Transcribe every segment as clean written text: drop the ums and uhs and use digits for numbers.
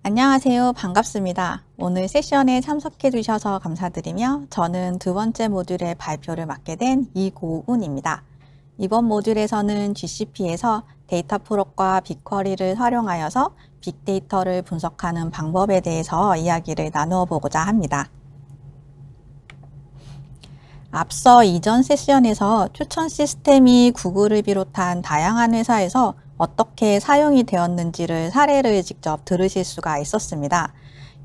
안녕하세요. 반갑습니다. 오늘 세션에 참석해 주셔서 감사드리며 저는 두 번째 모듈의 발표를 맡게 된 이고운입니다. 이번 모듈에서는 GCP에서 데이터 프롭과 빅쿼리를 활용하여서 빅데이터를 분석하는 방법에 대해서 이야기를 나누어 보고자 합니다. 앞서 이전 세션에서 추천 시스템이 구글을 비롯한 다양한 회사에서 어떻게 사용이 되었는지를 사례를 직접 들으실 수가 있었습니다.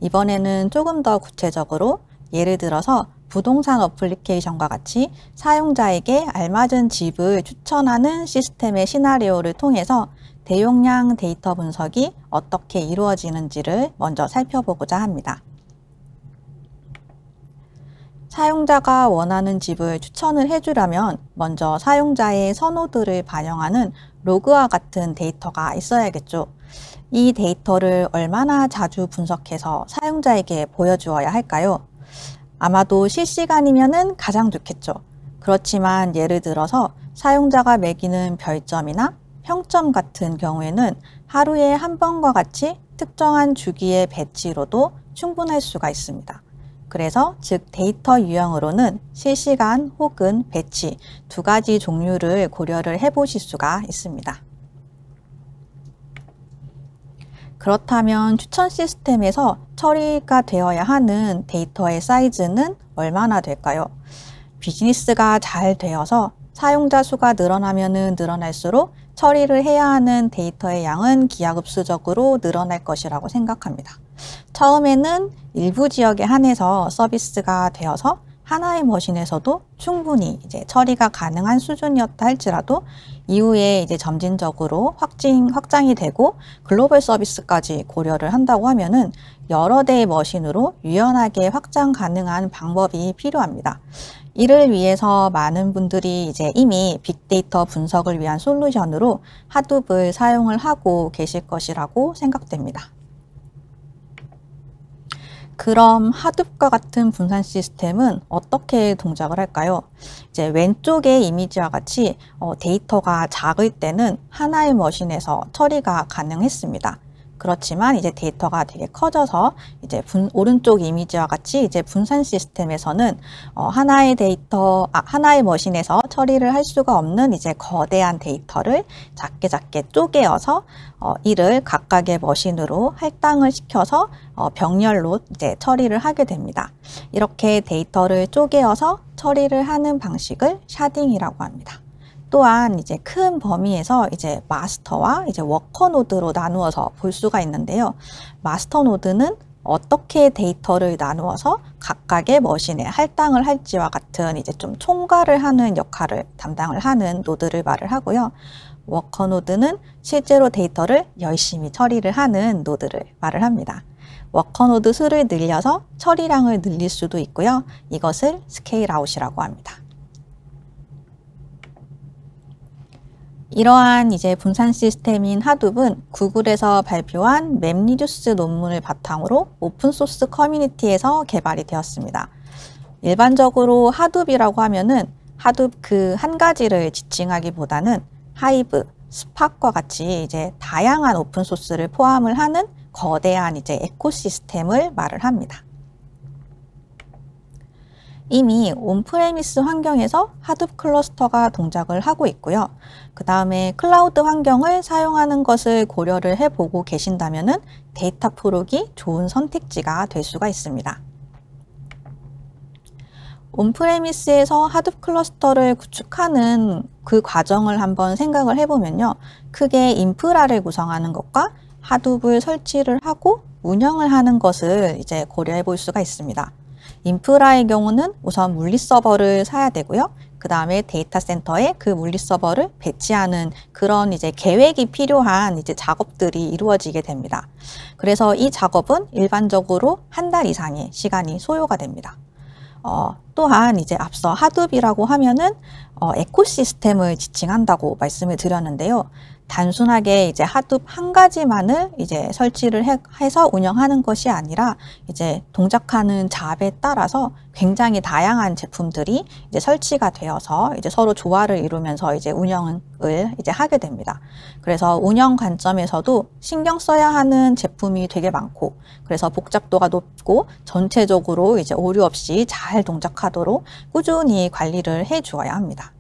이번에는 조금 더 구체적으로 예를 들어서 부동산 어플리케이션과 같이 사용자에게 알맞은 집을 추천하는 시스템의 시나리오를 통해서 대용량 데이터 분석이 어떻게 이루어지는지를 먼저 살펴보고자 합니다. 사용자가 원하는 집을 추천을 해주려면 먼저 사용자의 선호도를 반영하는 로그와 같은 데이터가 있어야겠죠. 이 데이터를 얼마나 자주 분석해서 사용자에게 보여주어야 할까요? 아마도 실시간이면은 가장 좋겠죠. 그렇지만 예를 들어서 사용자가 매기는 별점이나 평점 같은 경우에는 하루에 한 번과 같이 특정한 주기의 배치로도 충분할 수가 있습니다. 그래서 즉 데이터 유형으로는 실시간 혹은 배치 두 가지 종류를 고려를 해보실 수가 있습니다. 그렇다면 추천 시스템에서 처리가 되어야 하는 데이터의 사이즈는 얼마나 될까요? 비즈니스가 잘 되어서 사용자 수가 늘어나면 늘어날수록 처리를 해야 하는 데이터의 양은 기하급수적으로 늘어날 것이라고 생각합니다. 처음에는 일부 지역에 한해서 서비스가 되어서 하나의 머신에서도 충분히 처리가 가능한 수준이었다 할지라도 이후에 점진적으로 확장이 되고 글로벌 서비스까지 고려를 한다고 하면은 여러 대의 머신으로 유연하게 확장 가능한 방법이 필요합니다. 이를 위해서 많은 분들이 이미 빅데이터 분석을 위한 솔루션으로 하둡을 사용을 하고 계실 것이라고 생각됩니다. 그럼 하둡과 같은 분산 시스템은 어떻게 동작을 할까요? 왼쪽의 이미지와 같이 데이터가 작을 때는 하나의 머신에서 처리가 가능했습니다. 그렇지만 데이터가 되게 커져서 오른쪽 이미지와 같이 분산 시스템에서는 하나의 머신에서 처리를 할 수가 없는 거대한 데이터를 작게 쪼개어서 이를 각각의 머신으로 할당을 시켜서 병렬로 처리를 하게 됩니다. 이렇게 데이터를 쪼개어서 처리를 하는 방식을 샤딩이라고 합니다. 또한 큰 범위에서 마스터와 워커 노드로 나누어서 볼 수가 있는데요. 마스터 노드는 어떻게 데이터를 나누어서 각각의 머신에 할당을 할지와 같은 좀 총괄을 하는 역할을 담당을 하는 노드를 말을 하고요. 워커 노드는 실제로 데이터를 열심히 처리를 하는 노드를 말을 합니다. 워커 노드 수를 늘려서 처리량을 늘릴 수도 있고요. 이것을 스케일 아웃이라고 합니다. 이러한 분산 시스템인 하둡은 구글에서 발표한 맵리듀스 논문을 바탕으로 오픈소스 커뮤니티에서 개발이 되었습니다. 일반적으로 하둡이라고 하면은 하둡 그 한 가지를 지칭하기보다는 하이브, 스팍과 같이 다양한 오픈소스를 포함을 하는 거대한 에코시스템을 말을 합니다. 이미 온프레미스 환경에서 하둡 클러스터가 동작을 하고 있고요. 그 다음에 클라우드 환경을 사용하는 것을 고려를 해보고 계신다면은 데이터 프록이 좋은 선택지가 될 수가 있습니다. 온프레미스에서 하둡 클러스터를 구축하는 그 과정을 한번 생각을 해보면요. 크게 인프라를 구성하는 것과 하둡을 설치를 하고 운영을 하는 것을 고려해 볼 수가 있습니다. 인프라의 경우는 우선 물리 서버를 사야 되고요. 그 다음에 데이터 센터에 그 물리 서버를 배치하는 그런 계획이 필요한 작업들이 이루어지게 됩니다. 그래서 이 작업은 일반적으로 한 달 이상의 시간이 소요가 됩니다. 또한 앞서 하둡이라고 하면은 에코시스템을 지칭한다고 말씀을 드렸는데요. 단순하게 이제 하둡 한 가지만을 이제 설치를 해서 운영하는 것이 아니라 이제 동작하는 잡에 따라서 굉장히 다양한 제품들이 이제 설치가 되어서 이제 서로 조화를 이루면서 이제 운영을 이제 하게 됩니다. 그래서 운영 관점에서도 신경 써야 하는 제품이 되게 많고, 그래서 복잡도가 높고 전체적으로 이제 오류 없이 잘 동작하도록 꾸준히 관리를 해 주어야 합니다.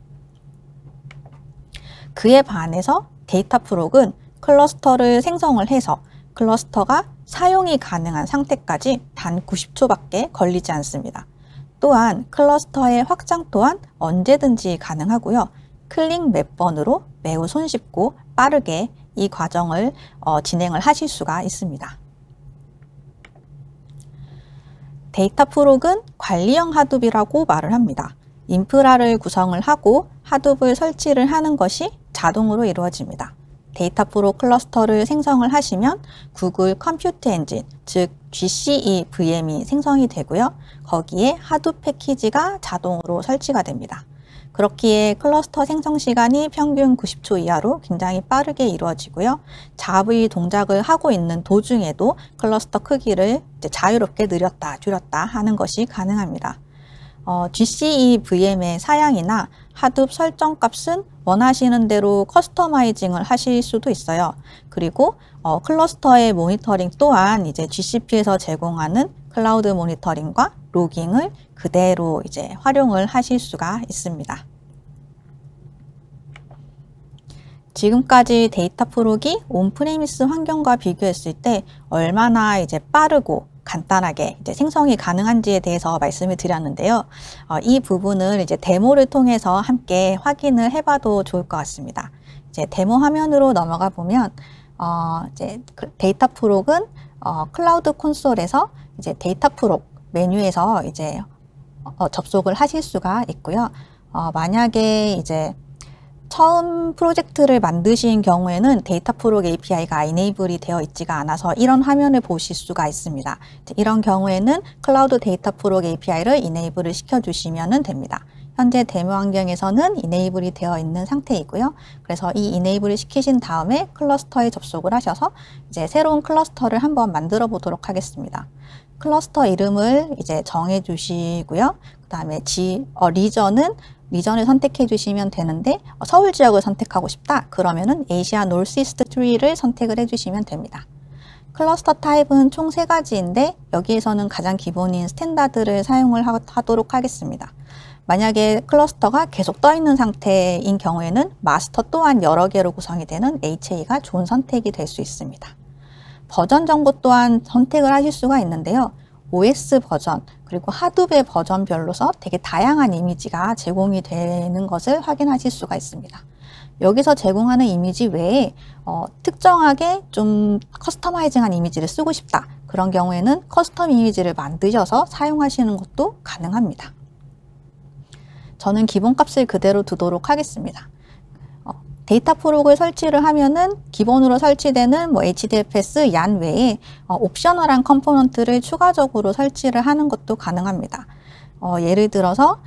그에 반해서 데이터프록은 클러스터를 생성을 해서 클러스터가 사용이 가능한 상태까지 단 90초밖에 걸리지 않습니다. 또한 클러스터의 확장 또한 언제든지 가능하고요. 클릭 몇 번으로 매우 손쉽고 빠르게 이 과정을 진행을 하실 수가 있습니다. 데이터프록은 관리형 하둡이라고 말을 합니다. 인프라를 구성을 하고 하둡을 설치를 하는 것이 자동으로 이루어집니다. 데이터프록 클러스터를 생성을 하시면 구글 컴퓨트 엔진, 즉 GCE VM이 생성이 되고요. 거기에 하둡 패키지가 자동으로 설치가 됩니다. 그렇기에 클러스터 생성 시간이 평균 90초 이하로 굉장히 빠르게 이루어지고요. 잡의 동작을 하고 있는 도중에도 클러스터 크기를 이제 자유롭게 늘렸다 줄였다 하는 것이 가능합니다. GCE VM의 사양이나 하둡 설정 값은 원하시는 대로 커스터마이징을 하실 수도 있어요. 그리고 클러스터의 모니터링 또한 이제 GCP에서 제공하는 클라우드 모니터링과 로깅을 그대로 이제 활용을 하실 수가 있습니다. 지금까지 데이터프록이 온프레미스 환경과 비교했을 때 얼마나 이제 빠르고 간단하게 이제 생성이 가능한지에 대해서 말씀을 드렸는데요. 이 부분을 이제 데모를 통해서 함께 확인을 해봐도 좋을 것 같습니다. 이제 데모 화면으로 넘어가 보면 이제 데이터프록은 클라우드 콘솔에서 이제 데이터프록 메뉴에서 이제 접속을 하실 수가 있고요. 만약에 이제 처음 프로젝트를 만드신 경우에는 데이터프록 API가 이네이블이 되어 있지가 않아서 이런 화면을 보실 수가 있습니다. 이런 경우에는 클라우드 데이터프록 API를 이네이블을 시켜주시면 됩니다. 현재 데모 환경에서는 이네이블이 되어 있는 상태이고요. 그래서 이 이네이블을 시키신 다음에 클러스터에 접속을 하셔서 이제 새로운 클러스터를 한번 만들어 보도록 하겠습니다. 클러스터 이름을 이제 정해 주시고요. 그 다음에 리전을 선택해 주시면 되는데 서울 지역을 선택하고 싶다 그러면은 아시아 노스이스트 트리를 선택을 해 주시면 됩니다. 클러스터 타입은 총 3가지인데 여기에서는 가장 기본인 스탠다드를 사용을 하도록 하겠습니다. 만약에 클러스터가 계속 떠 있는 상태인 경우에는 마스터 또한 여러 개로 구성이 되는 HA가 좋은 선택이 될 수 있습니다. 버전 정보 또한 선택을 하실 수가 있는데요. OS 버전 그리고 하둡의 버전별로서 되게 다양한 이미지가 제공이 되는 것을 확인하실 수가 있습니다. 여기서 제공하는 이미지 외에 특정하게 좀 커스터마이징한 이미지를 쓰고 싶다. 그런 경우에는 커스텀 이미지를 만드셔서 사용하시는 것도 가능합니다. 저는 기본값을 그대로 두도록 하겠습니다. 데이터프록을 설치를 하면은 기본으로 설치되는 HDFS, YAN 외에 옵셔널한 컴포넌트를 추가적으로 설치를 하는 것도 가능합니다. 예를 들어서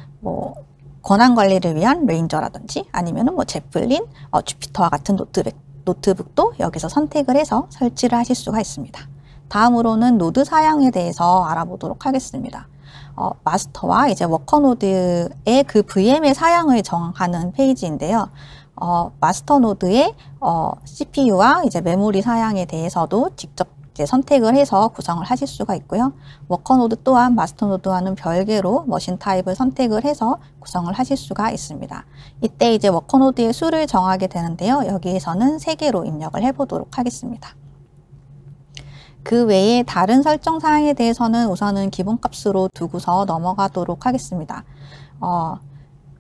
권한 관리를 위한 레인저라든지 아니면은 제플린, 주피터와 같은 노트북도 여기서 선택을 해서 설치를 하실 수가 있습니다. 다음으로는 노드 사양에 대해서 알아보도록 하겠습니다. 마스터와 이제 워커 노드의 그 VM의 사양을 정하는 페이지인데요. 마스터 노드의 CPU와 이제 메모리 사양에 대해서도 직접 이제 선택을 해서 구성을 하실 수가 있고요. 워커 노드 또한 마스터 노드와는 별개로 머신 타입을 선택을 해서 구성을 하실 수가 있습니다. 이때 이제 워커 노드의 수를 정하게 되는데요. 여기에서는 3개로 입력을 해보도록 하겠습니다. 그 외에 다른 설정 사항에 대해서는 우선은 기본값으로 두고서 넘어가도록 하겠습니다.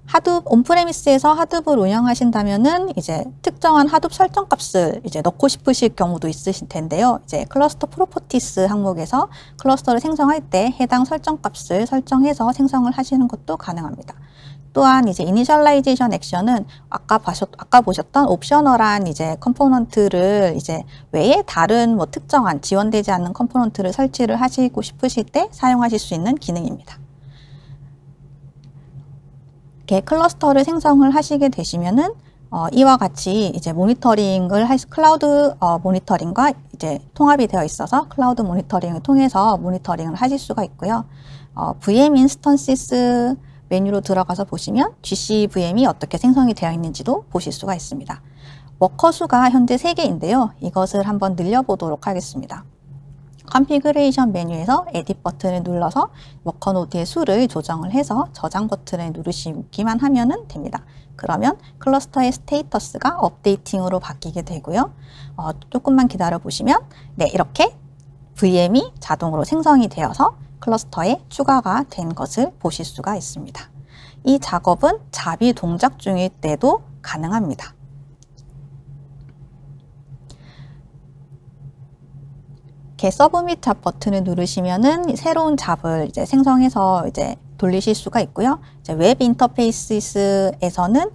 하둡 온프레미스에서 하둡을 운영하신다면은 이제 특정한 하둡 설정 값을 이제 넣고 싶으실 경우도 있으실 텐데요. 이제 클러스터 프로퍼티스 항목에서 클러스터를 생성할 때 해당 설정 값을 설정해서 생성을 하시는 것도 가능합니다. 또한 이제 이니셜라이제이션 액션은 아까 보셨던 옵셔널한 이제 컴포넌트를 이제 외에 다른 특정한 지원되지 않는 컴포넌트를 설치를 하시고 싶으실 때 사용하실 수 있는 기능입니다. 이렇게 클러스터를 생성을 하시게 되시면은 이와 같이 이제 모니터링을 클라우드 모니터링과 이제 통합이 되어 있어서 클라우드 모니터링을 통해서 모니터링을 하실 수가 있고요. VM 인스턴시스 메뉴로 들어가서 보시면 GCVM이 어떻게 생성이 되어 있는지도 보실 수가 있습니다. 워커 수가 현재 3개인데요. 이것을 한번 늘려보도록 하겠습니다. 컨피그레이션 메뉴에서 에딧 버튼을 눌러서 워커 노드의 수를 조정을 해서 저장 버튼을 누르시기만 하면 됩니다. 그러면 클러스터의 스테이터스가 업데이팅으로 바뀌게 되고요. 조금만 기다려 보시면 네, 이렇게 VM이 자동으로 생성이 되어서 클러스터에 추가가 된 것을 보실 수가 있습니다. 이 작업은 잡이 동작 중일 때도 가능합니다. 이렇게 서브밋 잡 버튼을 누르시면은 새로운 잡을 이제 생성해서 이제 돌리실 수가 있고요. 이제 웹 인터페이스에서는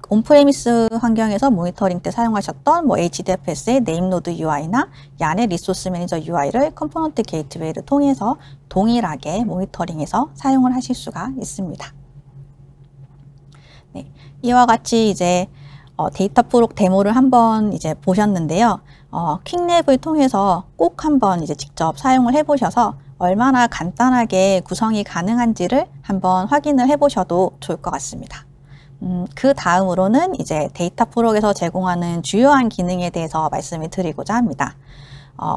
온프레미스 환경에서 모니터링 때 사용하셨던 뭐 HDFS의 네임노드 UI나 얀의 리소스 매니저 UI를 컴포넌트 게이트웨이를 통해서 동일하게 모니터링해서 사용을 하실 수가 있습니다. 네, 이와 같이 이제 데이터 프록 데모를 한번 이제 보셨는데요. 퀵랩을 통해서 꼭 한번 이제 직접 사용을 해보셔서 얼마나 간단하게 구성이 가능한지를 한번 확인을 해보셔도 좋을 것 같습니다. 그 다음으로는 이제 데이터 프록에서 제공하는 주요한 기능에 대해서 말씀을 드리고자 합니다.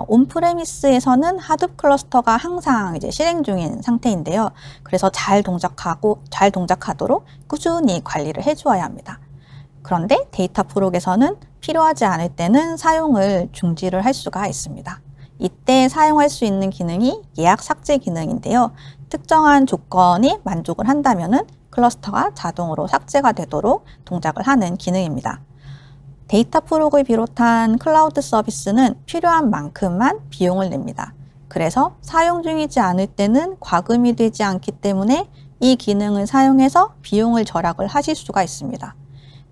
온프레미스에서는 하둡 클러스터가 항상 이제 실행 중인 상태인데요. 그래서 잘 동작하도록 꾸준히 관리를 해주어야 합니다. 그런데 데이터 프록에서는 필요하지 않을 때는 사용을 중지를 할 수가 있습니다. 이때 사용할 수 있는 기능이 예약 삭제 기능인데요. 특정한 조건이 만족을 한다면은 클러스터가 자동으로 삭제가 되도록 동작을 하는 기능입니다. 데이터 프록을 비롯한 클라우드 서비스는 필요한 만큼만 비용을 냅니다. 그래서 사용 중이지 않을 때는 과금이 되지 않기 때문에 이 기능을 사용해서 비용을 절약을 하실 수가 있습니다.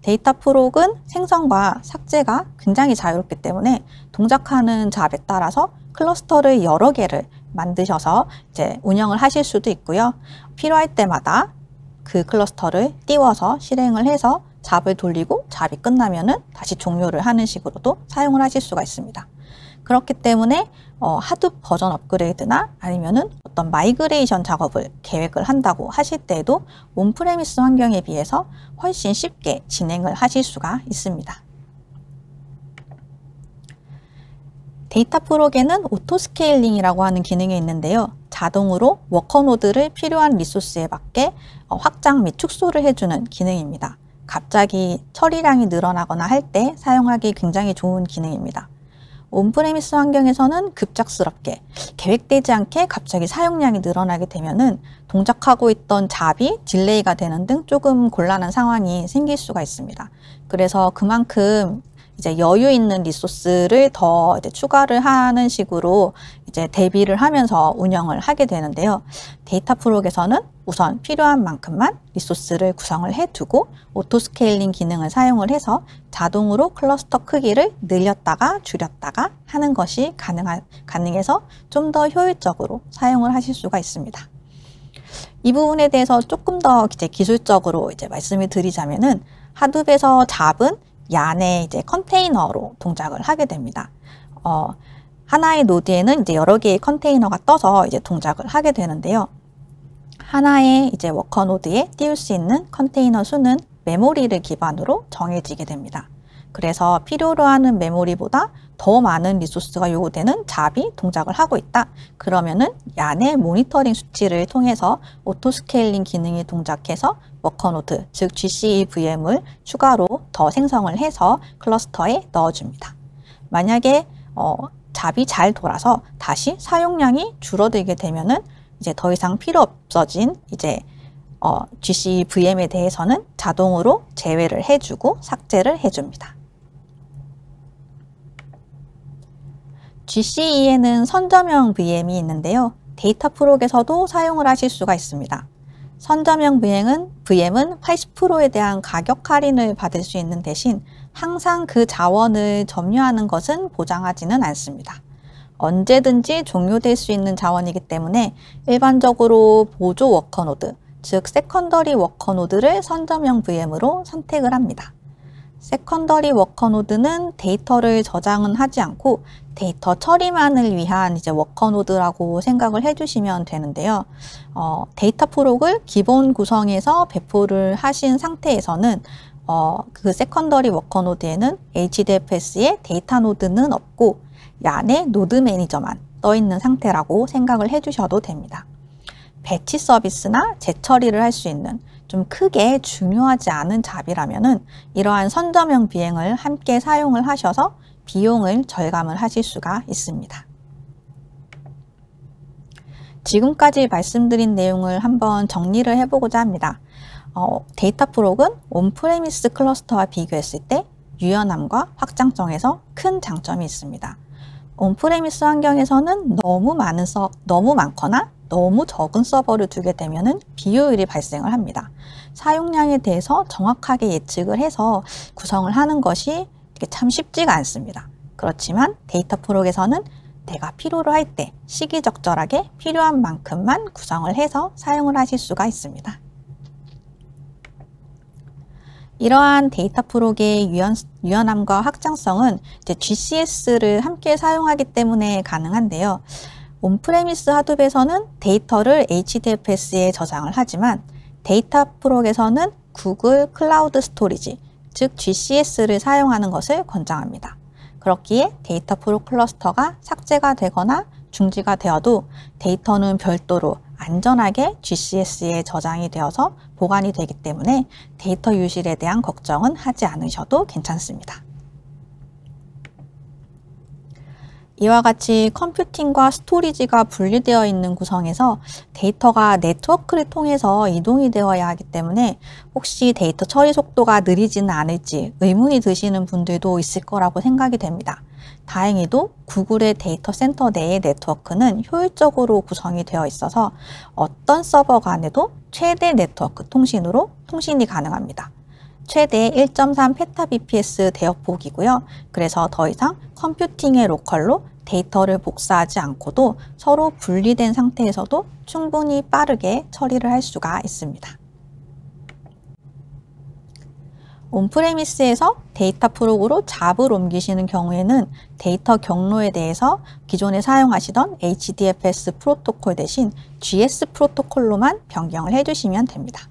데이터 프록은 생성과 삭제가 굉장히 자유롭기 때문에 동작하는 잡에 따라서 클러스터를 여러 개를 만드셔서 이제 운영을 하실 수도 있고요. 필요할 때마다 그 클러스터를 띄워서 실행을 해서 잡을 돌리고 잡이 끝나면은 다시 종료를 하는 식으로도 사용을 하실 수가 있습니다. 그렇기 때문에 하둡 버전 업그레이드나 아니면은 어떤 마이그레이션 작업을 계획을 한다고 하실 때에도 온프레미스 환경에 비해서 훨씬 쉽게 진행을 하실 수가 있습니다. 데이터 프록에는 오토 스케일링이라고 하는 기능이 있는데요. 자동으로 워커 노드를 필요한 리소스에 맞게 확장 및 축소를 해주는 기능입니다. 갑자기 처리량이 늘어나거나 할 때 사용하기 굉장히 좋은 기능입니다. 온프레미스 환경에서는 급작스럽게 계획되지 않게 갑자기 사용량이 늘어나게 되면은 동작하고 있던 잡이 딜레이가 되는 등 조금 곤란한 상황이 생길 수가 있습니다. 그래서 그만큼 이제 여유 있는 리소스를 더 이제 추가를 하는 식으로 이제 대비를 하면서 운영을 하게 되는데요. 데이터 프록에서는 우선 필요한 만큼만 리소스를 구성을 해두고 오토 스케일링 기능을 사용을 해서 자동으로 클러스터 크기를 늘렸다가 줄였다가 하는 것이 가능해서 좀 더 효율적으로 사용을 하실 수가 있습니다. 이 부분에 대해서 조금 더 이제 기술적으로 이제 말씀을 드리자면은 하둡에서 잡은 얀의 이제 컨테이너로 동작을 하게 됩니다. 하나의 노드에는 이제 여러 개의 컨테이너가 떠서 이제 동작을 하게 되는데요. 하나의 이제 워커 노드에 띄울 수 있는 컨테이너 수는 메모리를 기반으로 정해지게 됩니다. 그래서 필요로 하는 메모리보다 더 많은 리소스가 요구되는 잡이 동작을 하고 있다. 그러면은 얀의 모니터링 수치를 통해서 오토 스케일링 기능이 동작해서 워커 노드, 즉 GCVM을 추가로 더 생성을 해서 클러스터에 넣어줍니다. 만약에 잡이 잘 돌아서 다시 사용량이 줄어들게 되면은 이제 더 이상 필요 없어진 이제 GCVM에 대해서는 자동으로 제외를 해주고 삭제를 해줍니다. GCE에는 선점형 VM이 있는데요. 데이터 프록에서도 사용을 하실 수가 있습니다. 선점형 VM은 80%에 대한 가격 할인을 받을 수 있는 대신 항상 그 자원을 점유하는 것은 보장하지는 않습니다. 언제든지 종료될 수 있는 자원이기 때문에 일반적으로 보조 워커노드, 즉 세컨더리 워커노드를 선점형 VM으로 선택을 합니다. 세컨더리 워커노드는 데이터를 저장은 하지 않고 데이터 처리만을 위한 이제 워커노드라고 생각을 해주시면 되는데요. 데이터 프록을 기본 구성에서 배포를 하신 상태에서는 그 세컨더리 워커노드에는 HDFS의 데이터 노드는 없고 이 안에 노드 매니저만 떠 있는 상태라고 생각을 해주셔도 됩니다. 배치 서비스나 재처리를 할 수 있는 좀 크게 중요하지 않은 잡이라면은 이러한 선점형 비행을 함께 사용을 하셔서 비용을 절감을 하실 수가 있습니다. 지금까지 말씀드린 내용을 한번 정리를 해보고자 합니다. 데이터 프록은 온프레미스 클러스터와 비교했을 때 유연함과 확장성에서 큰 장점이 있습니다. 온프레미스 환경에서는 너무 많거나 너무 적은 서버를 두게 되면 비효율이 발생을 합니다. 사용량에 대해서 정확하게 예측을 해서 구성을 하는 것이 참 쉽지가 않습니다. 그렇지만 데이터 프록에서는 내가 필요로 할 때 시기적절하게 필요한 만큼만 구성을 해서 사용을 하실 수가 있습니다. 이러한 데이터 프록의 유연함과 확장성은 이제 GCS를 함께 사용하기 때문에 가능한데요. 온프레미스 하드에서는 데이터를 HDFS에 저장을 하지만 데이터 프록에서는 구글 클라우드 스토리지, 즉 GCS를 사용하는 것을 권장합니다. 그렇기에 데이터 프록 클러스터가 삭제가 되거나 중지가 되어도 데이터는 별도로 안전하게 GCS에 저장이 되어서 보관이 되기 때문에 데이터 유실에 대한 걱정은 하지 않으셔도 괜찮습니다. 이와 같이 컴퓨팅과 스토리지가 분리되어 있는 구성에서 데이터가 네트워크를 통해서 이동이 되어야 하기 때문에 혹시 데이터 처리 속도가 느리지는 않을지 의문이 드시는 분들도 있을 거라고 생각이 됩니다. 다행히도 구글의 데이터 센터 내의 네트워크는 효율적으로 구성이 되어 있어서 어떤 서버 간에도 최대 네트워크 통신으로 통신이 가능합니다. 최대 1.3 페타bps 대역폭이고요. 그래서 더 이상 컴퓨팅의 로컬로 데이터를 복사하지 않고도 서로 분리된 상태에서도 충분히 빠르게 처리를 할 수가 있습니다. 온프레미스에서 데이터 프록으로 잡을 옮기시는 경우에는 데이터 경로에 대해서 기존에 사용하시던 HDFS 프로토콜 대신 GS 프로토콜로만 변경을 해주시면 됩니다.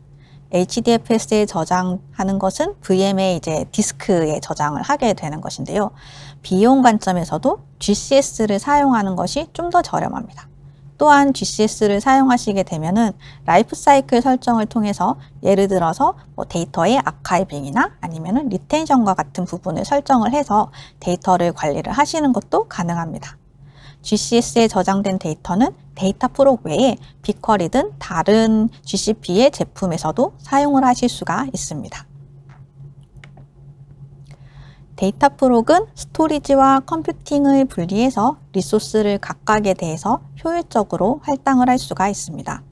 HDFS에 저장하는 것은 VM의 이제 디스크에 저장을 하게 되는 것인데요. 비용 관점에서도 GCS를 사용하는 것이 좀 더 저렴합니다. 또한 GCS를 사용하시게 되면은 라이프 사이클 설정을 통해서 예를 들어서 데이터의 아카이빙이나 아니면은 리텐션과 같은 부분을 설정을 해서 데이터를 관리를 하시는 것도 가능합니다. GCS에 저장된 데이터는 데이터 프록 외에 빅쿼리든 다른 GCP의 제품에서도 사용을 하실 수가 있습니다. 데이터 프록은 스토리지와 컴퓨팅을 분리해서 리소스를 각각에 대해서 효율적으로 할당을 할 수가 있습니다.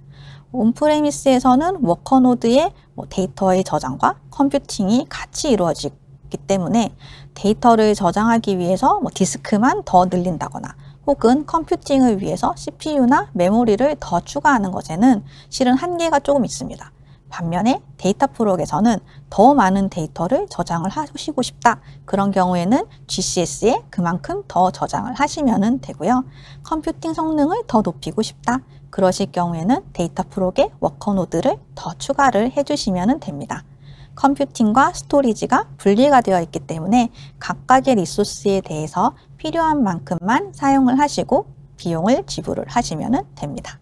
온프레미스에서는 워커노드의 데이터의 저장과 컴퓨팅이 같이 이루어지기 때문에 데이터를 저장하기 위해서 디스크만 더 늘린다거나 혹은 컴퓨팅을 위해서 CPU나 메모리를 더 추가하는 것에는 실은 한계가 조금 있습니다. 반면에 데이터 프록에서는 더 많은 데이터를 저장을 하시고 싶다. 그런 경우에는 GCS에 그만큼 더 저장을 하시면 되고요. 컴퓨팅 성능을 더 높이고 싶다. 그러실 경우에는 데이터 프록에 워커노드를 더 추가를 해주시면 됩니다. 컴퓨팅과 스토리지가 분리가 되어 있기 때문에 각각의 리소스에 대해서 필요한 만큼만 사용을 하시고 비용을 지불을 하시면 됩니다.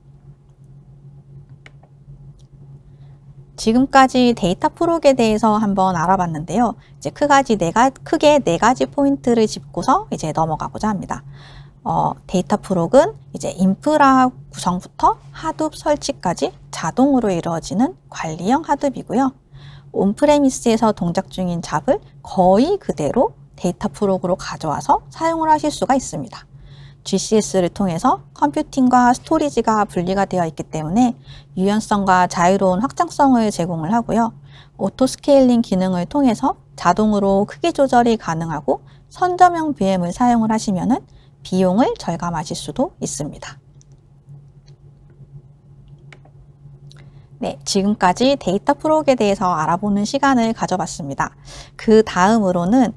지금까지 데이터 프록에 대해서 한번 알아봤는데요. 이제 크게 네 가지 포인트를 짚고서 이제 넘어가고자 합니다. 데이터 프록은 이제 인프라 구성부터 하둡 설치까지 자동으로 이루어지는 관리형 하둡이고요. 온프레미스에서 동작 중인 잡을 거의 그대로 데이터 프록으로 가져와서 사용을 하실 수가 있습니다. GCS를 통해서 컴퓨팅과 스토리지가 분리가 되어 있기 때문에 유연성과 자유로운 확장성을 제공을 하고요. 오토 스케일링 기능을 통해서 자동으로 크기 조절이 가능하고 선점형 VM을 사용을 하시면 비용을 절감하실 수도 있습니다. 네, 지금까지 데이터 프로그램에 대해서 알아보는 시간을 가져봤습니다. 그 다음으로는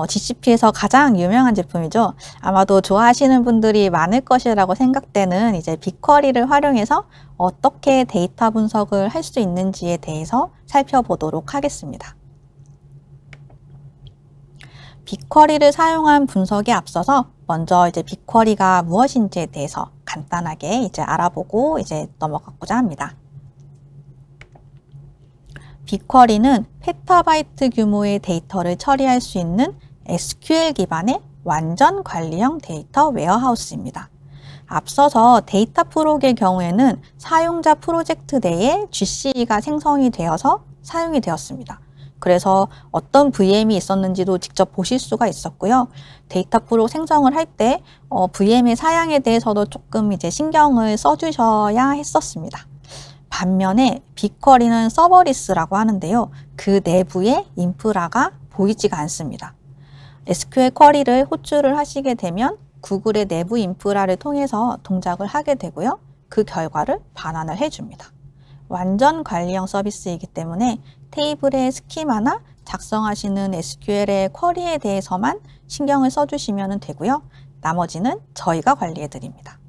GCP에서 가장 유명한 제품이죠. 아마도 좋아하시는 분들이 많을 것이라고 생각되는 이제 빅쿼리를 활용해서 어떻게 데이터 분석을 할 수 있는지에 대해서 살펴보도록 하겠습니다. 빅쿼리를 사용한 분석에 앞서서 먼저 이제 빅쿼리가 무엇인지에 대해서 간단하게 이제 알아보고 이제 넘어가고자 합니다. 빅쿼리는 페타바이트 규모의 데이터를 처리할 수 있는 SQL 기반의 완전 관리형 데이터 웨어하우스입니다. 앞서서 데이터 프로그의 경우에는 사용자 프로젝트 내에 GCE가 생성이 되어서 사용이 되었습니다. 그래서 어떤 VM이 있었는지도 직접 보실 수가 있었고요. 데이터 프로 생성을 할 때 VM의 사양에 대해서도 조금 이제 신경을 써주셔야 했었습니다. 반면에 빅쿼리는 서버리스라고 하는데요. 그 내부에 인프라가 보이지가 않습니다. SQL 쿼리를 호출을 하시게 되면 구글의 내부 인프라를 통해서 동작을 하게 되고요. 그 결과를 반환을 해줍니다. 완전 관리형 서비스이기 때문에 테이블의 스키마나 작성하시는 SQL의 쿼리에 대해서만 신경을 써주시면 되고요. 나머지는 저희가 관리해 드립니다.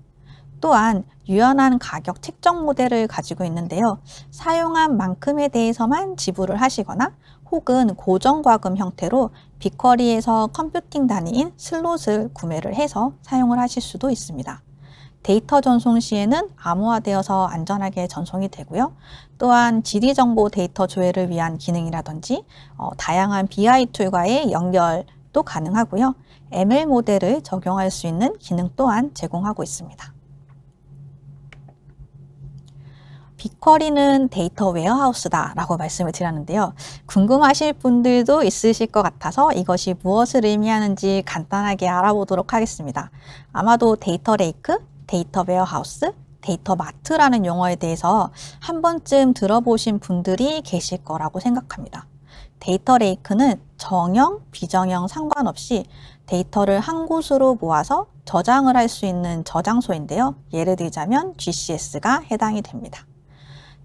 또한 유연한 가격 책정 모델을 가지고 있는데요. 사용한 만큼에 대해서만 지불을 하시거나 혹은 고정과금 형태로 빅쿼리에서 컴퓨팅 단위인 슬롯을 구매를 해서 사용을 하실 수도 있습니다. 데이터 전송 시에는 암호화되어서 안전하게 전송이 되고요. 또한 지리정보 데이터 조회를 위한 기능이라든지 다양한 BI 툴과의 연결도 가능하고요. ML 모델을 적용할 수 있는 기능 또한 제공하고 있습니다. 빅쿼리는 데이터 웨어하우스다 라고 말씀을 드렸는데요. 궁금하실 분들도 있으실 것 같아서 이것이 무엇을 의미하는지 간단하게 알아보도록 하겠습니다. 아마도 데이터 레이크, 데이터 웨어하우스, 데이터 마트라는 용어에 대해서 한 번쯤 들어보신 분들이 계실 거라고 생각합니다. 데이터 레이크는 정형, 비정형 상관없이 데이터를 한 곳으로 모아서 저장을 할 수 있는 저장소인데요. 예를 들자면 GCS가 해당이 됩니다.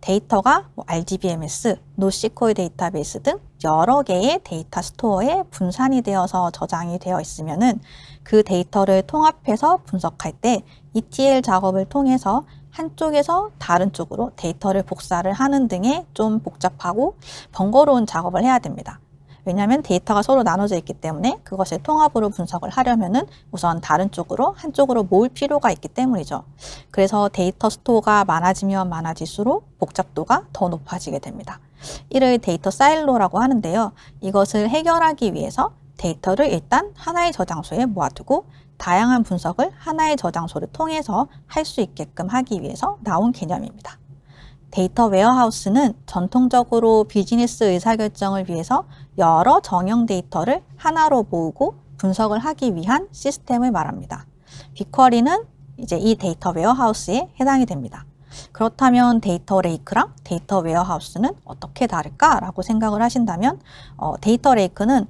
데이터가 RDBMS, 노시콜 데이터베이스 등 여러 개의 데이터 스토어에 분산이 되어서 저장이 되어 있으면은 그 데이터를 통합해서 분석할 때 ETL 작업을 통해서 한쪽에서 다른 쪽으로 데이터를 복사를 하는 등의 좀 복잡하고 번거로운 작업을 해야 됩니다. 왜냐하면 데이터가 서로 나눠져 있기 때문에 그것을 통합으로 분석을 하려면은 우선 다른 쪽으로 한쪽으로 모을 필요가 있기 때문이죠. 그래서 데이터 스토어가 많아지면 많아질수록 복잡도가 더 높아지게 됩니다. 이를 데이터 사일로라고 하는데요. 이것을 해결하기 위해서 데이터를 일단 하나의 저장소에 모아두고 다양한 분석을 하나의 저장소를 통해서 할 수 있게끔 하기 위해서 나온 개념입니다. 데이터 웨어하우스는 전통적으로 비즈니스 의사결정을 위해서 여러 정형 데이터를 하나로 모으고 분석을 하기 위한 시스템을 말합니다. 빅쿼리는 이제 이 데이터 웨어하우스에 해당이 됩니다. 그렇다면 데이터 레이크랑 데이터 웨어하우스는 어떻게 다를까라고 생각을 하신다면 데이터 레이크는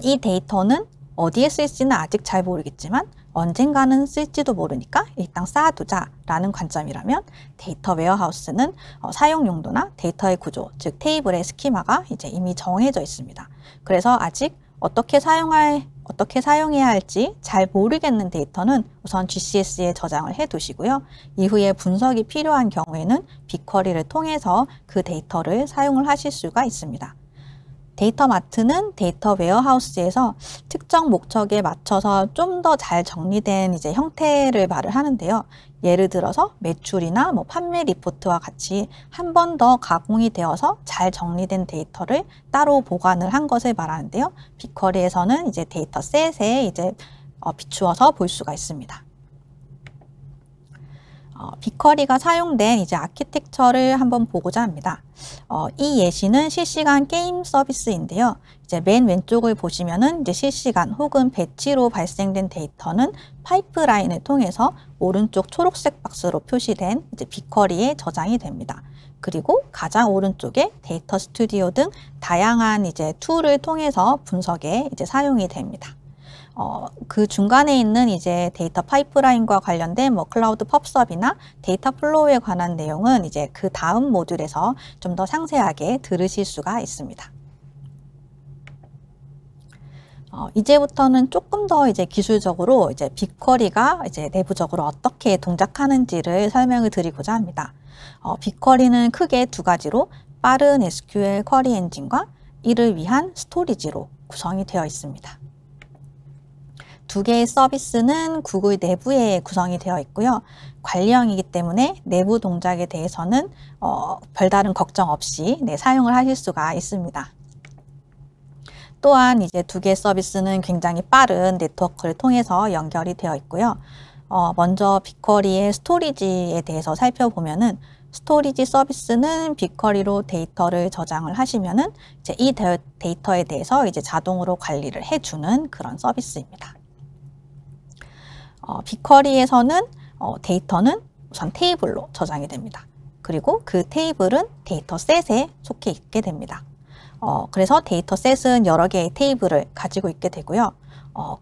이 데이터는 어디에 쓸지는 아직 잘 모르겠지만 언젠가는 쓸지도 모르니까 일단 쌓아두자라는 관점이라면 데이터 웨어하우스는 사용 용도나 데이터의 구조, 즉 테이블의 스키마가 이제 이미 정해져 있습니다. 그래서 아직 어떻게 사용해야 할지 잘 모르겠는 데이터는 우선 GCS에 저장을 해 두시고요. 이후에 분석이 필요한 경우에는 빅쿼리를 통해서 그 데이터를 사용을 하실 수가 있습니다. 데이터 마트는 데이터 웨어하우스에서 특정 목적에 맞춰서 좀 더 잘 정리된 이제 형태를 말을 하는데요. 예를 들어서 매출이나 판매 리포트와 같이 한 번 더 가공이 되어서 잘 정리된 데이터를 따로 보관을 한 것을 말하는데요. 빅쿼리에서는 이제 데이터 셋에 이제 비추어서 볼 수가 있습니다. 빅쿼리가 사용된 이제 아키텍처를 한번 보고자 합니다. 이 예시는 실시간 게임 서비스인데요. 이제 맨 왼쪽을 보시면은 이제 실시간 혹은 배치로 발생된 데이터는 파이프라인을 통해서 오른쪽 초록색 박스로 표시된 이제 빅쿼리에 저장이 됩니다. 그리고 가장 오른쪽에 데이터 스튜디오 등 다양한 이제 툴을 통해서 분석에 이제 사용이 됩니다. 그 중간에 있는 이제 데이터 파이프라인과 관련된 뭐 클라우드 펍섭이나 데이터 플로우에 관한 내용은 이제 그 다음 모듈에서 좀 더 상세하게 들으실 수가 있습니다. 이제부터는 조금 더 이제 기술적으로 이제 빅쿼리가 이제 내부적으로 어떻게 동작하는지를 설명을 드리고자 합니다. 빅쿼리는 크게 두 가지로 빠른 SQL 쿼리 엔진과 이를 위한 스토리지로 구성이 되어 있습니다. 두 개의 서비스는 구글 내부에 구성이 되어 있고요. 관리형이기 때문에 내부 동작에 대해서는 별다른 걱정 없이 사용을 하실 수가 있습니다. 또한 이제 두 개의 서비스는 굉장히 빠른 네트워크를 통해서 연결이 되어 있고요. 먼저 빅쿼리의 스토리지에 대해서 살펴보면은 스토리지 서비스는 빅쿼리로 데이터를 저장을 하시면은 이제 이 데이터에 대해서 이제 자동으로 관리를 해주는 그런 서비스입니다. 빅쿼리에서는 데이터는 우선 테이블로 저장이 됩니다. 그리고 그 테이블은 데이터셋에 속해 있게 됩니다. 그래서 데이터셋은 여러 개의 테이블을 가지고 있게 되고요.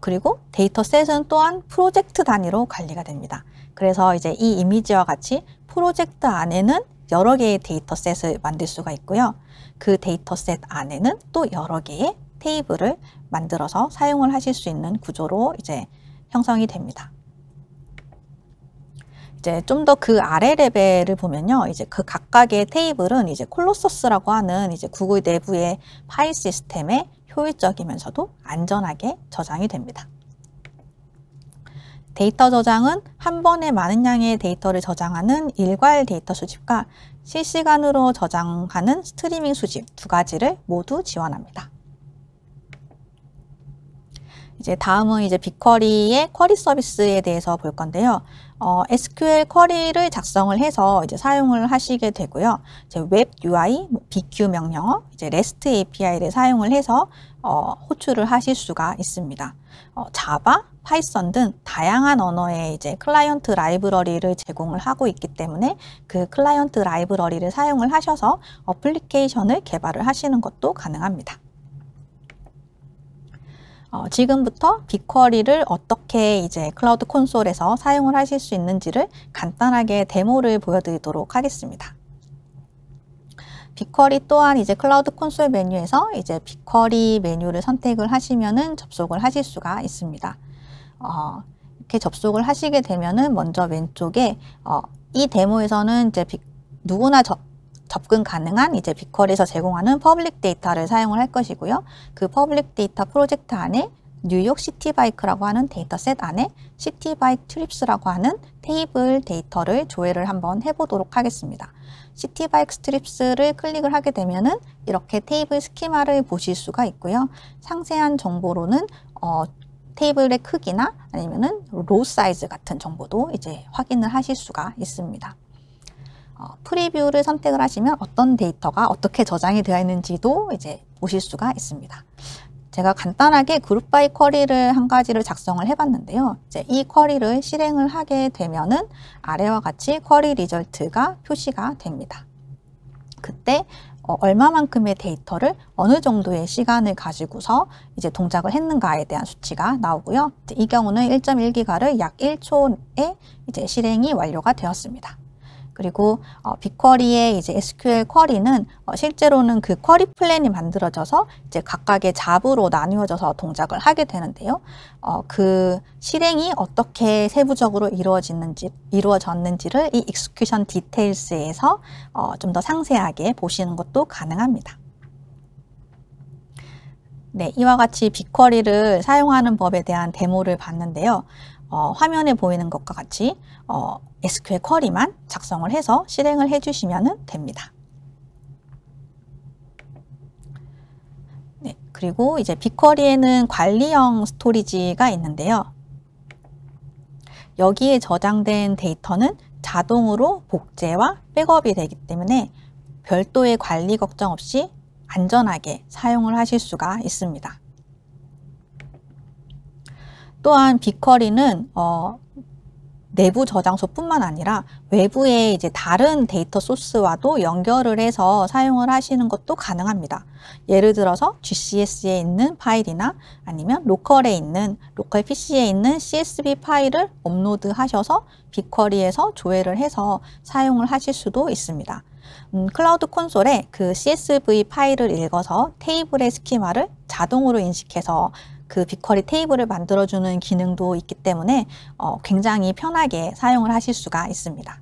그리고 데이터셋은 또한 프로젝트 단위로 관리가 됩니다. 그래서 이제 이 이미지와 같이 프로젝트 안에는 여러 개의 데이터셋을 만들 수가 있고요. 그 데이터셋 안에는 또 여러 개의 테이블을 만들어서 사용을 하실 수 있는 구조로 이제 형성이 됩니다. 이제 좀 더 그 아래 레벨을 보면요. 이제 그 각각의 테이블은 이제 콜로서스라고 하는 이제 구글 내부의 파일 시스템에 효율적이면서도 안전하게 저장이 됩니다. 데이터 저장은 한 번에 많은 양의 데이터를 저장하는 일괄 데이터 수집과 실시간으로 저장하는 스트리밍 수집 두 가지를 모두 지원합니다. 이제 다음은 이제 빅쿼리의 쿼리 서비스에 대해서 볼 건데요. SQL 쿼리를 작성을 해서 이제 사용을 하시게 되고요. 이제 웹 UI, BQ 명령어, 이제 REST API를 사용을 해서 호출을 하실 수가 있습니다. 자바, 파이썬 등 다양한 언어의 이제 클라이언트 라이브러리를 제공을 하고 있기 때문에 그 클라이언트 라이브러리를 사용을 하셔서 어플리케이션을 개발을 하시는 것도 가능합니다. 지금부터 빅쿼리를 어떻게 이제 클라우드 콘솔에서 사용을 하실 수 있는지를 간단하게 데모를 보여드리도록 하겠습니다. 빅쿼리 또한 이제 클라우드 콘솔 메뉴에서 이제 빅쿼리 메뉴를 선택을 하시면은 접속을 하실 수가 있습니다. 이렇게 접속을 하시게 되면은 먼저 왼쪽에 이 데모에서는 이제 누구나 접근 가능한 이제 빅쿼리에서 제공하는 퍼블릭 데이터를 사용을 할 것이고요. 그 퍼블릭 데이터 프로젝트 안에 뉴욕 시티바이크라고 하는 데이터셋 안에 시티바이크 트립스라고 하는 테이블 데이터를 조회를 한번 해보도록 하겠습니다. 시티바이크 트립스를 클릭을 하게 되면은 이렇게 테이블 스키마를 보실 수가 있고요. 상세한 정보로는 테이블의 크기나 아니면은 로우 사이즈 같은 정보도 이제 확인을 하실 수가 있습니다. 프리뷰를 선택을 하시면 어떤 데이터가 어떻게 저장이 되어 있는지도 이제 보실 수가 있습니다. 제가 간단하게 그룹 바이 쿼리를 한 가지를 작성을 해봤는데요. 이제 이 쿼리를 실행을 하게 되면은 아래와 같이 쿼리 리절트가 표시가 됩니다. 그때 얼마만큼의 데이터를 어느 정도의 시간을 가지고서 이제 동작을 했는가에 대한 수치가 나오고요. 이 경우는 1.1기가를 약 1초에 이제 실행이 완료가 되었습니다. 그리고 빅쿼리의 이제 SQL 쿼리는 실제로는 그 쿼리 플랜이 만들어져서 이제 각각의 잡으로 나누어져서 동작을 하게 되는데요. 그 실행이 어떻게 세부적으로 이루어졌는지를 이 execution details에서 좀 더 상세하게 보시는 것도 가능합니다. 네, 이와 같이 빅쿼리를 사용하는 법에 대한 데모를 봤는데요. 화면에 보이는 것과 같이 SQL 쿼리만 작성을 해서 실행을 해주시면 됩니다. 네, 그리고 이제 빅쿼리에는 관리형 스토리지가 있는데요. 여기에 저장된 데이터는 자동으로 복제와 백업이 되기 때문에 별도의 관리 걱정 없이 안전하게 사용을 하실 수가 있습니다. 또한 빅쿼리는 내부 저장소뿐만 아니라 외부의 이제 다른 데이터 소스와도 연결을 해서 사용을 하시는 것도 가능합니다. 예를 들어서 GCS에 있는 파일이나 아니면 로컬 PC에 있는 CSV 파일을 업로드 하셔서 빅쿼리에서 조회를 해서 사용을 하실 수도 있습니다. 클라우드 콘솔에 그 CSV 파일을 읽어서 테이블의 스키마를 자동으로 인식해서 그 빅쿼리 테이블을 만들어주는 기능도 있기 때문에 굉장히 편하게 사용을 하실 수가 있습니다.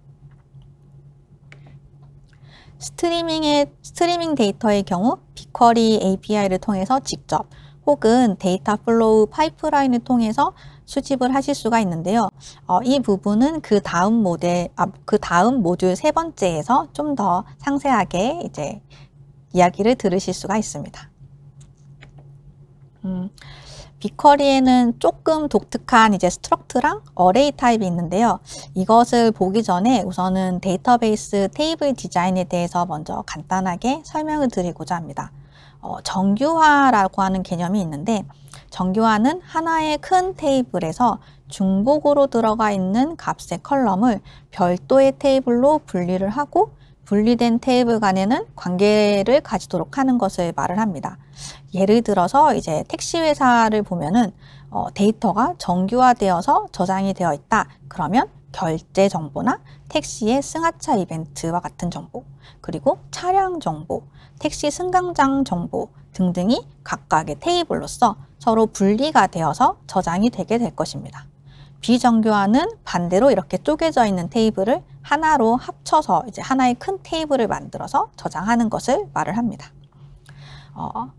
스트리밍 데이터의 경우 빅쿼리 API를 통해서 직접 혹은 데이터 플로우 파이프라인을 통해서 수집을 하실 수가 있는데요. 이 부분은 그 다음 모듈 세 번째에서 좀 더 상세하게 이제 이야기를 들으실 수가 있습니다. 빅쿼리에는 조금 독특한 이제 스트럭트랑 어레이 타입이 있는데요. 이것을 보기 전에 우선은 데이터베이스 테이블 디자인에 대해서 먼저 간단하게 설명을 드리고자 합니다. 정규화라고 하는 개념이 있는데, 정규화는 하나의 큰 테이블에서 중복으로 들어가 있는 값의 컬럼을 별도의 테이블로 분리를 하고 분리된 테이블 간에는 관계를 가지도록 하는 것을 말을 합니다. 예를 들어서 이제 택시 회사를 보면은 데이터가 정규화되어서 저장이 되어 있다. 그러면 결제 정보나 택시의 승하차 이벤트와 같은 정보, 그리고 차량 정보, 택시 승강장 정보 등등이 각각의 테이블로서 서로 분리가 되어서 저장이 되게 될 것입니다. 비정규화는 반대로 이렇게 쪼개져 있는 테이블을 하나로 합쳐서 이제 하나의 큰 테이블을 만들어서 저장하는 것을 말을 합니다.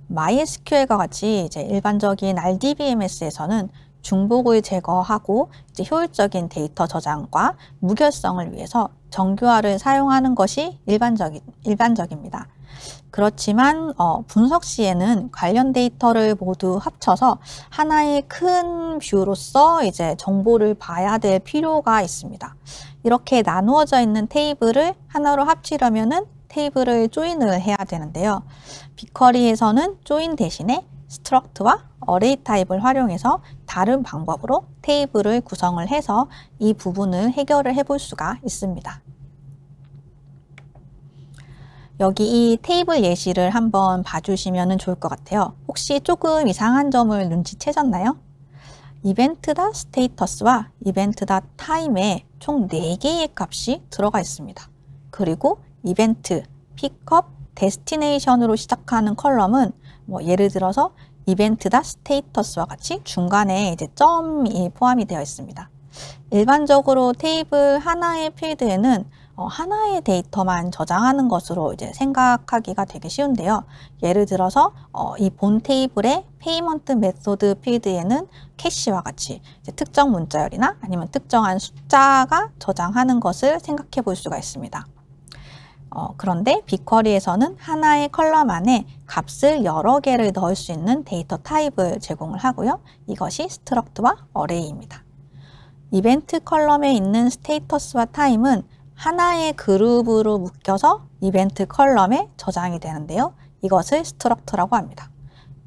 MySQL과 같이 이제 일반적인 RDBMS에서는 중복을 제거하고 이제 효율적인 데이터 저장과 무결성을 위해서 정규화를 사용하는 것이 일반적입니다. 그렇지만 분석 시에는 관련 데이터를 모두 합쳐서 하나의 큰 뷰로서 이제 정보를 봐야 될 필요가 있습니다. 이렇게 나누어져 있는 테이블을 하나로 합치려면은 테이블을 조인을 해야 되는데요. 빅쿼리에서는 조인 대신에 스트럭트와 어레이 타입을 활용해서 다른 방법으로 테이블을 구성을 해서 이 부분을 해결을 해볼 수가 있습니다. 여기 이 테이블 예시를 한번 봐주시면 좋을 것 같아요. 혹시 조금 이상한 점을 눈치채셨나요? event.status와 event.time에 총 4개의 값이 들어가 있습니다. 그리고 이벤트, 픽업, 데스티네이션으로 시작하는 컬럼은 예를 들어서 event.status와 같이 중간에 이제 점이 포함이 되어 있습니다. 일반적으로 테이블 하나의 필드에는 하나의 데이터만 저장하는 것으로 이제 생각하기가 되게 쉬운데요. 예를 들어서 이 본 테이블의 페이먼트 메소드 필드에는 캐시와 같이 이제 특정 문자열이나 아니면 특정한 숫자가 저장하는 것을 생각해 볼 수가 있습니다. 그런데 빅쿼리에서는 하나의 컬럼 안에 값을 여러 개를 넣을 수 있는 데이터 타입을 제공을 하고요. 이것이 스트럭트와 어레이입니다. 이벤트 컬럼에 있는 스테이터스와 타임은 하나의 그룹으로 묶여서 이벤트 컬럼에 저장이 되는데요. 이것을 스트럭트라고 합니다.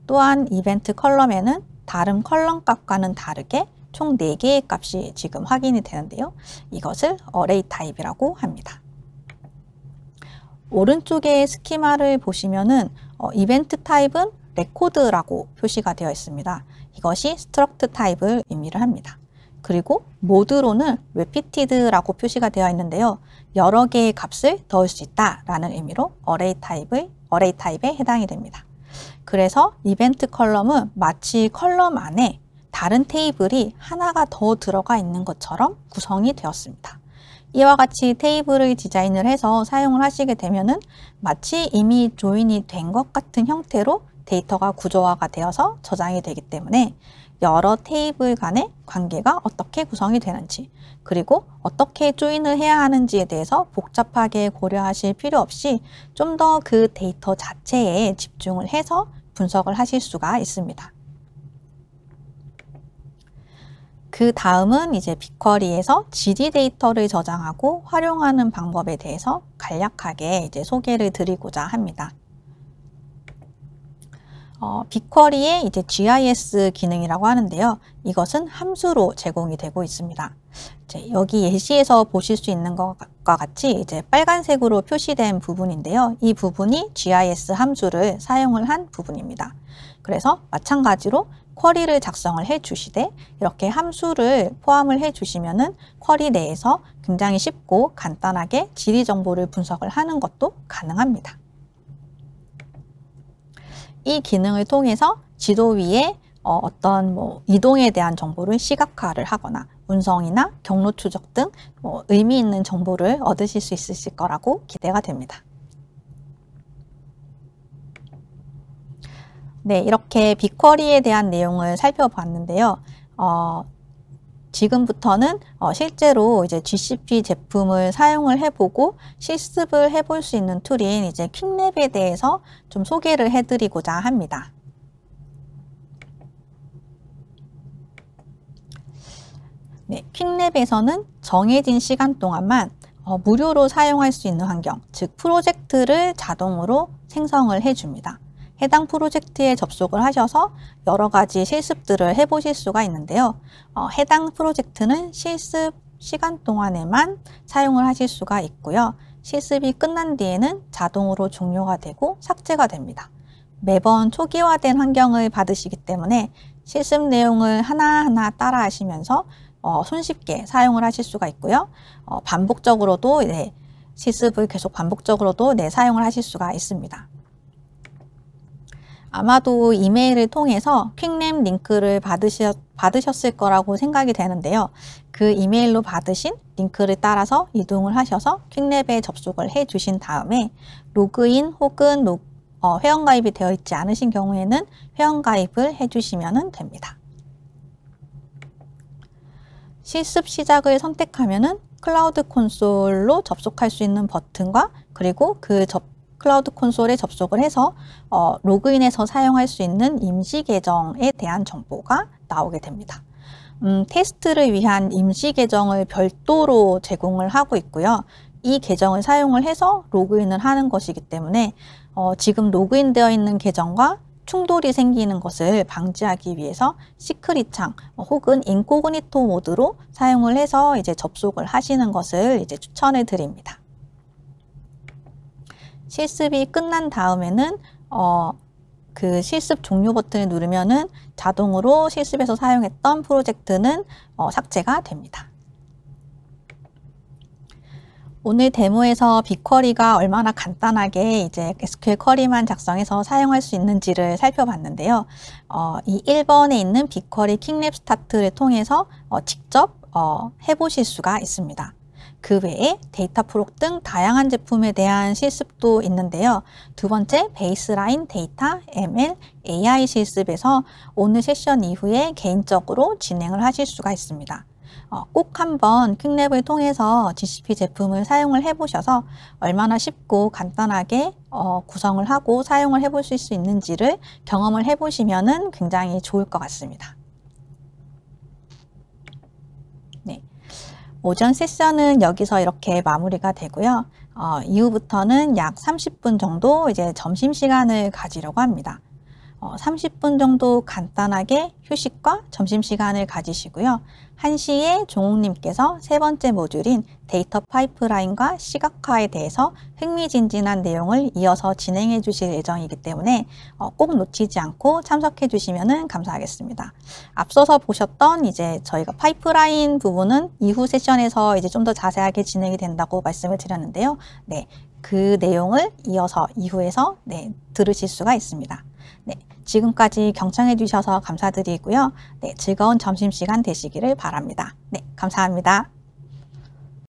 또한 이벤트 컬럼에는 다른 컬럼 값과는 다르게 총 4개의 값이 지금 확인이 되는데요. 이것을 어레이 타입이라고 합니다. 오른쪽의 스키마를 보시면은 이벤트 타입은 레코드라고 표시가 되어 있습니다. 이것이 스트럭트 타입을 의미를 합니다. 그리고 모드로는 repeated라고 표시가 되어 있는데요. 여러 개의 값을 넣을 수 있다라는 의미로 어레이 타입에 해당이 됩니다. 그래서 이벤트 컬럼은 마치 컬럼 안에 다른 테이블이 하나가 더 들어가 있는 것처럼 구성이 되었습니다. 이와 같이 테이블을 디자인을 해서 사용을 하시게 되면은 마치 이미 조인이 된 것 같은 형태로 데이터가 구조화가 되어서 저장이 되기 때문에 여러 테이블 간의 관계가 어떻게 구성이 되는지, 그리고 어떻게 조인을 해야 하는지에 대해서 복잡하게 고려하실 필요 없이 좀 더 그 데이터 자체에 집중을 해서 분석을 하실 수가 있습니다. 그 다음은 이제 빅쿼리에서 GD 데이터를 저장하고 활용하는 방법에 대해서 간략하게 이제 소개를 드리고자 합니다. 빅쿼리의 이제 GIS 기능이라고 하는데요. 이것은 함수로 제공이 되고 있습니다. 이제 여기 예시에서 보실 수 있는 것과 같이 이제 빨간색으로 표시된 부분인데요. 이 부분이 GIS 함수를 사용을 한 부분입니다. 그래서 마찬가지로 쿼리를 작성을 해 주시되 이렇게 함수를 포함을 해 주시면은 쿼리 내에서 굉장히 쉽고 간단하게 지리 정보를 분석을 하는 것도 가능합니다. 이 기능을 통해서 지도 위에 어떤 이동에 대한 정보를 시각화를 하거나 운성이나 경로 추적 등 의미 있는 정보를 얻으실 수 있으실 거라고 기대가 됩니다. 네, 이렇게 빅쿼리에 대한 내용을 살펴봤는데요. 지금부터는 실제로 이제 GCP 제품을 사용을 해보고 실습을 해볼 수 있는 툴인 이제 퀵랩에 대해서 좀 소개를 해드리고자 합니다. 네, 퀵랩에서는 정해진 시간 동안만 무료로 사용할 수 있는 환경, 즉 프로젝트를 자동으로 생성을 해줍니다. 해당 프로젝트에 접속을 하셔서 여러 가지 실습들을 해보실 수가 있는데요. 해당 프로젝트는 실습 시간 동안에만 사용을 하실 수가 있고요. 실습이 끝난 뒤에는 자동으로 종료가 되고 삭제가 됩니다. 매번 초기화된 환경을 받으시기 때문에 실습 내용을 하나하나 따라 하시면서 손쉽게 사용을 하실 수가 있고요. 반복적으로도 실습을 계속 반복적으로도 사용을 하실 수가 있습니다. 아마도 이메일을 통해서 퀵랩 링크를 받으셨을 거라고 생각이 되는데요. 그 이메일로 받으신 링크를 따라서 이동을 하셔서 퀵랩에 접속을 해 주신 다음에 로그인 혹은 회원가입이 되어 있지 않으신 경우에는 회원가입을 해 주시면 됩니다. 실습 시작을 선택하면은 클라우드 콘솔로 접속할 수 있는 버튼과 그리고 그 클라우드 콘솔에 접속을 해서 로그인해서 사용할 수 있는 임시 계정에 대한 정보가 나오게 됩니다. 테스트를 위한 임시 계정을 별도로 제공을 하고 있고요. 이 계정을 사용을 해서 로그인을 하는 것이기 때문에 지금 로그인되어 있는 계정과 충돌이 생기는 것을 방지하기 위해서 시크릿 창 혹은 인코그니토 모드로 사용을 해서 이제 접속을 하시는 것을 이제 추천을 드립니다. 실습이 끝난 다음에는 그 실습 종료 버튼을 누르면은 자동으로 실습에서 사용했던 프로젝트는 삭제가 됩니다. 오늘 데모에서 빅쿼리가 얼마나 간단하게 이제 SQL 쿼리만 작성해서 사용할 수 있는지를 살펴봤는데요. 이 1번에 있는 빅쿼리 퀵랩 스타트를 통해서 직접 해보실 수가 있습니다. 그 외에 데이터 프록 등 다양한 제품에 대한 실습도 있는데요. 두 번째, 베이스라인 데이터, ML, AI 실습에서 오늘 세션 이후에 개인적으로 진행을 하실 수가 있습니다. 꼭 한번 퀵랩을 통해서 GCP 제품을 사용을 해보셔서 얼마나 쉽고 간단하게 구성을 하고 사용을 해보실 수 있는지를 경험을 해보시면 굉장히 좋을 것 같습니다. 네. 오전 세션은 여기서 이렇게 마무리가 되고요. 이후부터는 약 30분 정도 이제 점심시간을 가지려고 합니다. 30분 정도 간단하게 휴식과 점심시간을 가지시고요. 1시에 종옥님께서 세 번째 모듈인 데이터 파이프라인과 시각화에 대해서 흥미진진한 내용을 이어서 진행해 주실 예정이기 때문에 꼭 놓치지 않고 참석해 주시면 감사하겠습니다. 앞서서 보셨던 이제 저희가 파이프라인 부분은 이후 세션에서 이제 좀 더 자세하게 진행이 된다고 말씀을 드렸는데요. 네, 그 내용을 이어서 이후에서 들으실 수가 있습니다. 네, 지금까지 경청해 주셔서 감사드리고요. 네, 즐거운 점심시간 되시기를 바랍니다. 네, 감사합니다.